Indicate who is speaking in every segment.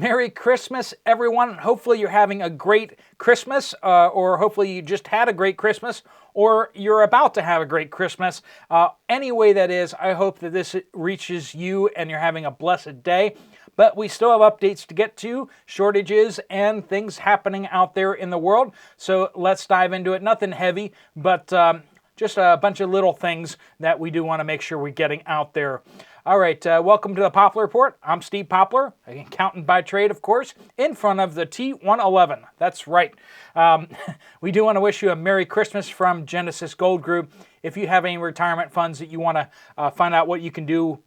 Speaker 1: Merry Christmas, everyone. Hopefully you're having a great Christmas, or hopefully you just had a great Christmas, or you're about to have a great Christmas. Any way that is, I hope that this reaches you and you're having a blessed day. But we still have updates to get to, shortages and things happening out there in the world. So let's dive into it. Nothing heavy, but just a bunch of little things that we do want to make sure we're getting out there. All right, welcome to the Poplar Report. I'm Steve Poplar, an accountant by trade, of course, in front of the T111. That's right. We do want to wish you a Merry Christmas from Genesis Gold Group. If you have any retirement funds that you want to find out what you can do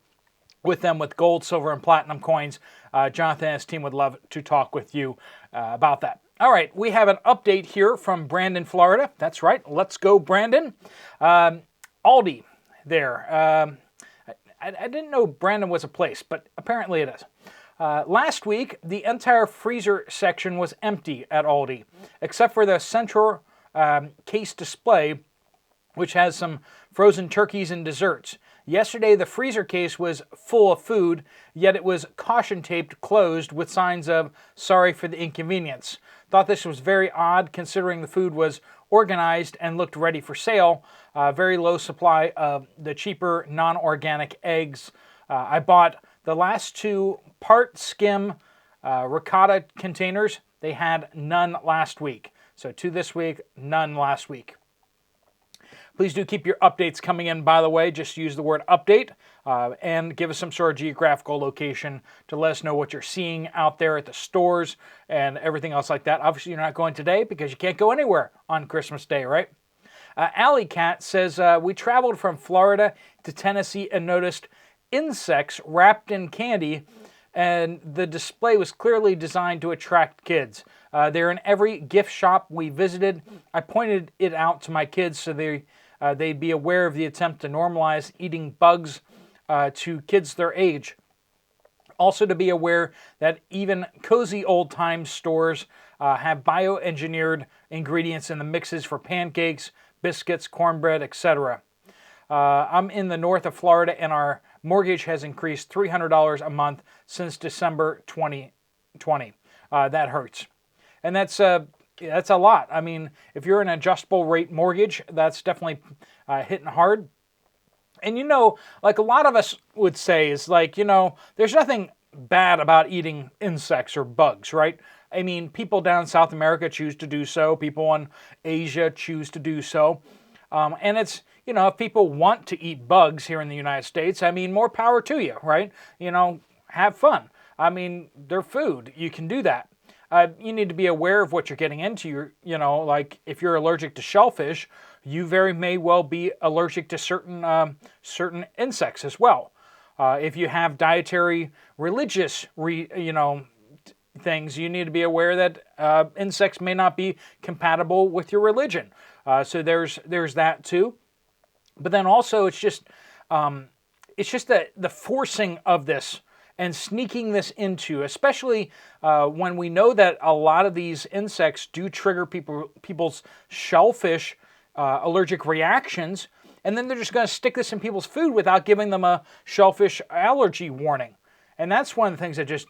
Speaker 1: with them with gold, silver, and platinum coins, Jonathan and his team would love to talk with you about that. All right, we have an update here from Brandon, Florida. That's right. Let's go, Brandon. Aldi there. I didn't know Brandon was a place, but apparently it is. Last week, the entire freezer section was empty at Aldi, except for the central case display, which has some frozen turkeys and desserts. Yesterday, the freezer case was full of food, yet it was caution taped closed with signs of "sorry for the inconvenience." Thought this was very odd considering the food was organized and looked ready for sale. Very low supply of the cheaper non-organic eggs. I bought the last two part skim ricotta containers. They had none last week. So 2 this week, none last week. Please do keep your updates coming in, by the way. Just use the word update and give us some sort of geographical location to let us know what you're seeing out there at the stores and everything else like that. Obviously, you're not going today because you can't go anywhere on Christmas Day, right? Alley Cat says, we traveled from Florida to Tennessee and noticed insects wrapped in candy, and the display was clearly designed to attract kids. They're in every gift shop we visited. I pointed it out to my kids so they'd be aware of the attempt to normalize eating bugs to kids their age. Also to be aware that even cozy old-time stores have bioengineered ingredients in the mixes for pancakes, biscuits, cornbread, etc. I'm in the north of Florida, and our mortgage has increased $300 a month since December 2020. That hurts. And that's a lot. I mean, if you're an adjustable rate mortgage, that's definitely hitting hard. And like a lot of us would say is like, there's nothing bad about eating insects or bugs, right? I mean, people down in South America choose to do so. People in Asia choose to do so. And it's, if people want to eat bugs here in the United States, I mean, more power to you, right? Have fun. I mean, they're food. You can do that. You need to be aware of what you're getting into. Like if you're allergic to shellfish, you very may well be allergic to certain insects as well. If you have dietary, religious, things, you need to be aware that insects may not be compatible with your religion. So there's that too. But then also it's just the forcing of this and sneaking this into, especially when we know that a lot of these insects do trigger people's shellfish allergic reactions, and then they're just going to stick this in people's food without giving them a shellfish allergy warning. And that's one of the things that just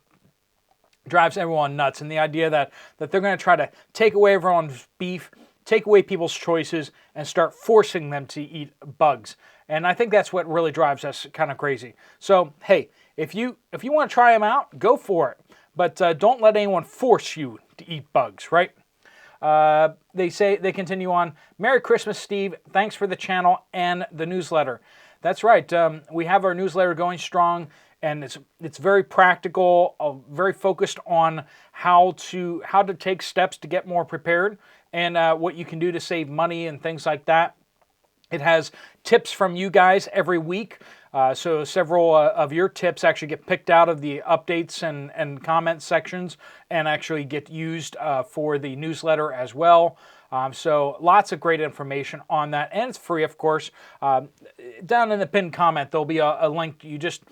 Speaker 1: drives everyone nuts, and the idea that they're going to try to take away everyone's beef, take away people's choices, and start forcing them to eat bugs. And I think that's what really drives us kind of crazy. So, hey, if you want to try them out, go for it. But don't let anyone force you to eat bugs, right? They continue on, Merry Christmas, Steve. Thanks for the channel and the newsletter. That's right. We have our newsletter going strong, and it's very practical, very focused on how to take steps to get more prepared and what you can do to save money and things like that. It has tips from you guys every week. So several of your tips actually get picked out of the updates and comment sections and actually get used for the newsletter as well. So lots of great information on that, and it's free, of course. Down in the pinned comment, there'll be a link. You just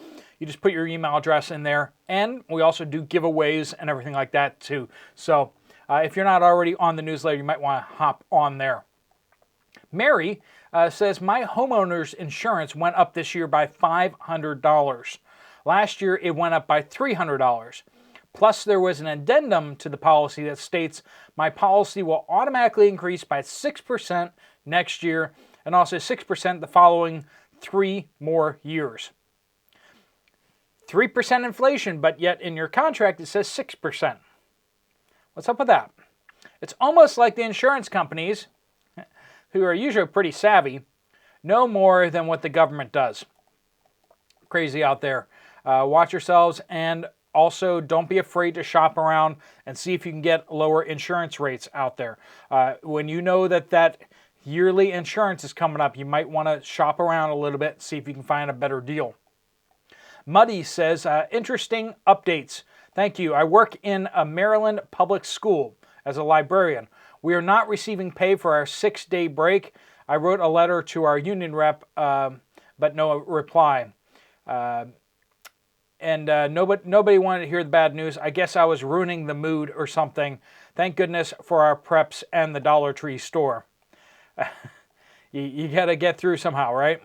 Speaker 1: put your email address in there, and we also do giveaways and everything like that too. So if you're not already on the newsletter, you might want to hop on there. Mary says, my homeowner's insurance went up this year by $500. Last year, it went up by $300. Plus, there was an addendum to the policy that states my policy will automatically increase by 6% next year and also 6% the following 3 more years. 3% inflation, but yet in your contract it says 6%. What's up with that? It's almost like the insurance companies, who are usually pretty savvy, know more than what the government does. Crazy out there. Watch yourselves, and also don't be afraid to shop around and see if you can get lower insurance rates out there. When you know that yearly insurance is coming up, you might want to shop around a little bit and see if you can find a better deal. Muddy says, interesting updates. Thank you. I work in a Maryland public school as a librarian. We are not receiving pay for our 6-day break. I wrote a letter to our union rep, but no reply. Nobody wanted to hear the bad news. I guess I was ruining the mood or something. Thank goodness for our preps and the Dollar Tree store. You got to get through somehow, right?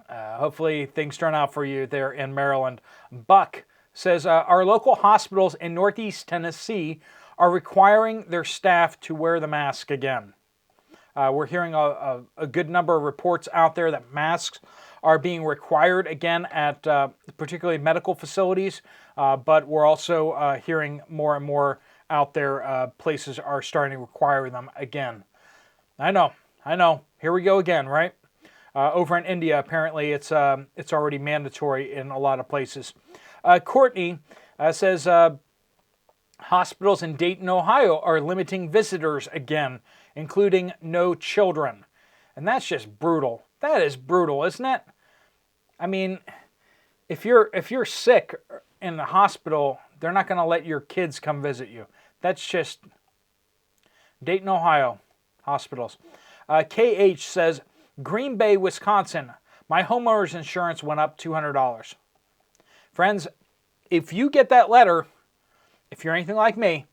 Speaker 1: Hopefully things turn out for you there in Maryland. Buck says, our local hospitals in Northeast Tennessee are requiring their staff to wear the mask again. We're hearing a good number of reports out there that masks are being required again at particularly medical facilities, but we're also hearing more and more out there places are starting to require them again. I know. Here we go again, right? Over in India, apparently it's already mandatory in a lot of places. Courtney says hospitals in Dayton, Ohio are limiting visitors again, including no children. And that's just brutal. That is brutal, isn't it? I mean, if you're sick in the hospital, they're not going to let your kids come visit you. That's just Dayton, Ohio hospitals. KH says, Green Bay, Wisconsin, my homeowner's insurance went up $200. Friends, if you get that letter, if you're anything like me,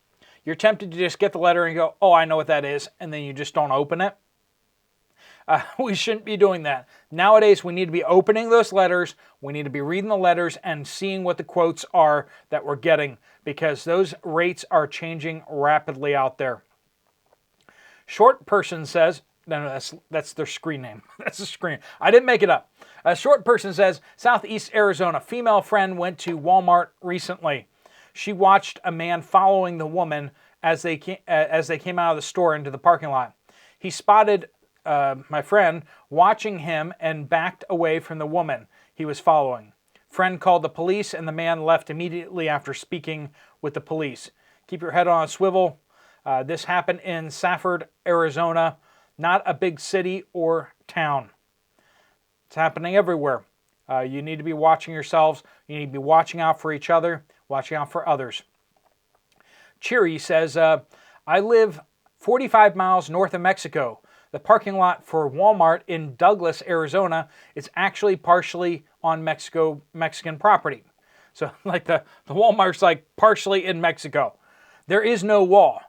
Speaker 1: you're tempted to just get the letter and go, oh, I know what that is, and then you just don't open it. We shouldn't be doing that. Nowadays, we need to be opening those letters. We need to be reading the letters and seeing what the quotes are that we're getting, because those rates are changing rapidly out there. Short person says, no, that's their screen name. That's the screen. I didn't make it up. A short person says, Southeast Arizona, female friend went to Walmart recently. She watched a man following the woman as they came out of the store into the parking lot. He spotted my friend watching him and backed away from the woman he was following. Friend called the police, and the man left immediately after speaking with the police. Keep your head on a swivel. This happened in Safford, Arizona, not a big city or town. It's happening everywhere. You need to be watching yourselves. You need to be watching out for each other, watching out for others. Cheery says, I live 45 miles north of Mexico. The parking lot for Walmart in Douglas, Arizona is actually partially on Mexican property. So like the Walmart's like partially in Mexico. There is no wall.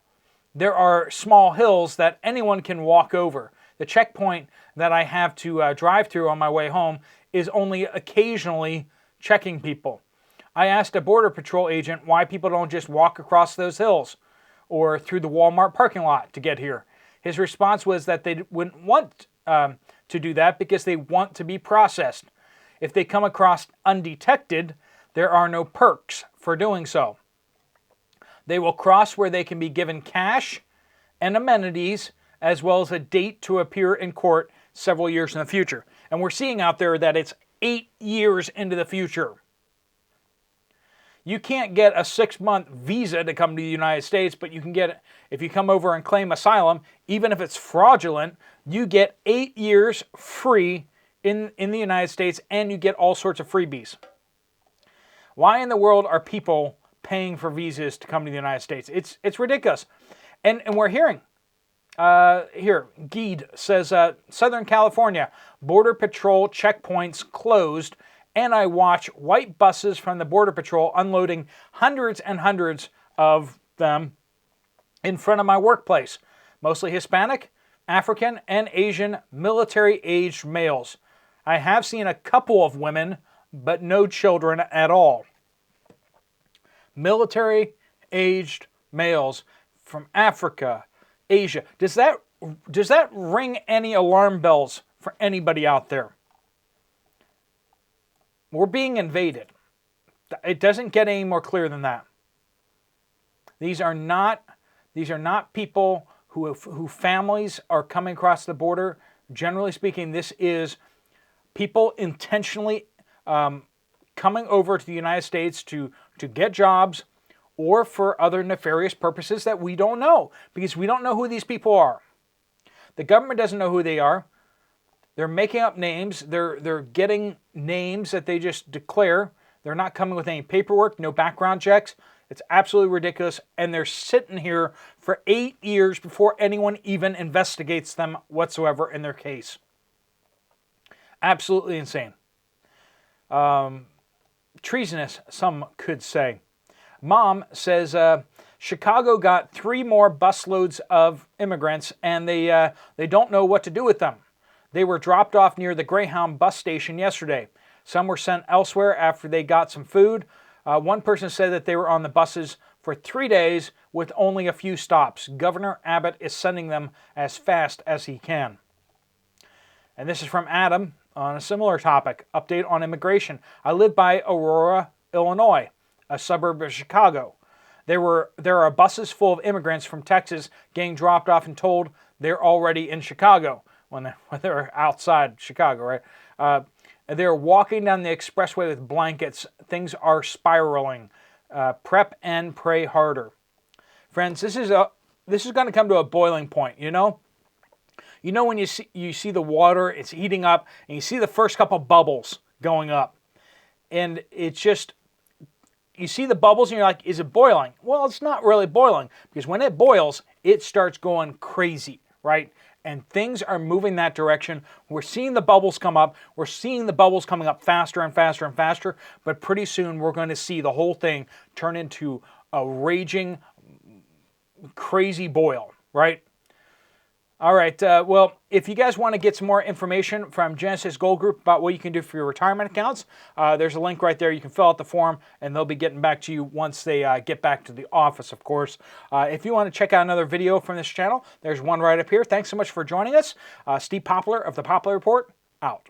Speaker 1: There are small hills that anyone can walk over. The checkpoint that I have to drive through on my way home is only occasionally checking people. I asked a Border Patrol agent why people don't just walk across those hills or through the Walmart parking lot to get here. His response was that they wouldn't want to do that because they want to be processed. If they come across undetected, there are no perks for doing so. They will cross where they can be given cash and amenities, as well as a date to appear in court several years in the future. And we're seeing out there that it's 8 years into the future. You can't get a 6-month visa to come to the United States, but you can get it if you come over and claim asylum. Even if it's fraudulent, you get 8 years free in the United States, and you get all sorts of freebies. Why in the world are people paying for visas to come to the United States? It's ridiculous. And we're hearing, here, Geed says, Southern California, Border Patrol checkpoints closed, and I watch white buses from the Border Patrol unloading hundreds and hundreds of them in front of my workplace. Mostly Hispanic, African, and Asian military-aged males. I have seen a couple of women, but no children at all. Military-aged males from Africa, Asia. Does that ring any alarm bells for anybody out there? We're being invaded. It doesn't get any more clear than that. These are not people who families are coming across the border. Generally speaking, this is people intentionally coming over to the United States to get jobs or for other nefarious purposes that we don't know, because we don't know who these people are. The government doesn't know who they are. They're making up names. They're getting names that they just declare. They're not coming with any paperwork, no background checks. It's absolutely ridiculous. And they're sitting here for 8 years before anyone even investigates them whatsoever in their case. Absolutely insane. Treasonous, some could say. Mom says Chicago got 3 more busloads of immigrants, and they don't know what to do with them. They were dropped off near the Greyhound bus station yesterday. Some were sent elsewhere after they got some food. One person said that they were on the buses for 3 days with only a few stops. Governor Abbott is sending them as fast as he can. And this is from Adam on a similar topic. Update on immigration. I live by Aurora, Illinois, a suburb of Chicago. There are buses full of immigrants from Texas getting dropped off and told they're already in Chicago when they're outside Chicago, right? They're walking down the expressway with blankets. Things are spiraling. Prep and pray harder. Friends, this is going to come to a boiling point, you know? You know when you see the water, it's heating up, and you see the first couple bubbles going up. And it's just, you see the bubbles and you're like, is it boiling? Well, it's not really boiling, because when it boils, it starts going crazy, right? And things are moving that direction. We're seeing the bubbles come up. We're seeing the bubbles coming up faster and faster and faster. But pretty soon we're going to see the whole thing turn into a raging, crazy boil, right? All right, well, if you guys want to get some more information from Genesis Gold Group about what you can do for your retirement accounts, there's a link right there. You can fill out the form, and they'll be getting back to you once they get back to the office, of course. If you want to check out another video from this channel, there's one right up here. Thanks so much for joining us. Steve Poplar of The Poplar Report, out.